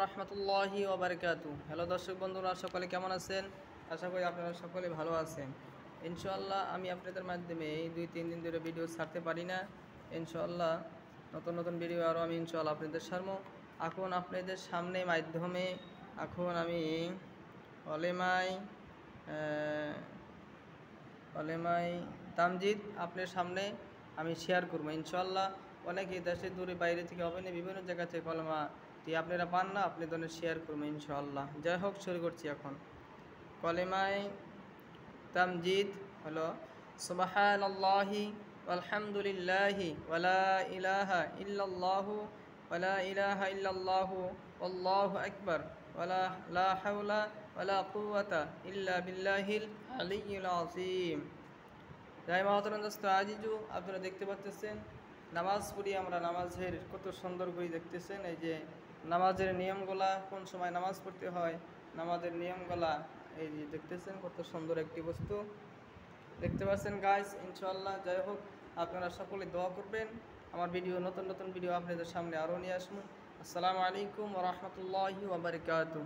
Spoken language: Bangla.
রাহমাতুল্লাহি ওয়া বারাকাতুহু। হ্যালো দর্শক বন্ধুরা, সকলে কেমন আছেন? আশা করি আপনারা সকলে ভালো আছেন। ইনশাআল্লাহ আমি আপনাদের মাধ্যমে এই 2-3 দিন ধরে ভিডিও ছাড়তে পারি না। ইনশাআল্লাহ নতুন নতুন ভিডিও আরও আমি ইনশাআল্লাহ আপনাদের ছাড়বো। এখন আপনাদের সামনে মাধ্যমে এখন আমি অলেমাই তামজিদ আপনার সামনে আমি শেয়ার করবো ইনশাআল্লাহ। অনেকে দেশে দূরে বাইরে থেকে হবে না, বিভিন্ন জায়গা থেকে কলেমাটি আপনারা পান না, আপনি ধরনের শেয়ার করবো ইনশাআল্লাহ। যাই হোক, শুরু করছি এখন। কলেমায় তামজিদ হলো সুবহানাল্লাহি আলহামদুলিল্লাহি ওয়ালা ইলাহা ইল্লাল্লাহু ওয়ালা ইলাহা ইল্লাল্লাহু আল্লাহু আকবার ওয়ালা লা হাওলা ওয়ালা কুওয়াতা ইল্লা বিল্লাহিল আলিয়্যিল আযীম। যাই মহতরম দোস্ত আজিজু, আপনারা দেখতে পাচ্ছেন নামাজ পড়ি আমরা, নামাজের কত সুন্দর করে দেখতেছেন। এই যে নামাজের নিয়মগুলা, কোন সময় নামাজ পড়তে হয়, নামাজের নিয়মগুলা এই যে দেখতেছেন, কত সুন্দর একটি বস্তু দেখতে পাচ্ছেন গাইস ইনশাআল্লাহ। যাই হোক, আপনারা সকলে দোয়া করবেন, আমার ভিডিও নতুন নতুন ভিডিও আপনাদের সামনে আরও নিয়ে আসবো। আসসালামু আলাইকুম ওয়া রাহমাতুল্লাহি ওয়া বারাকাতুহু।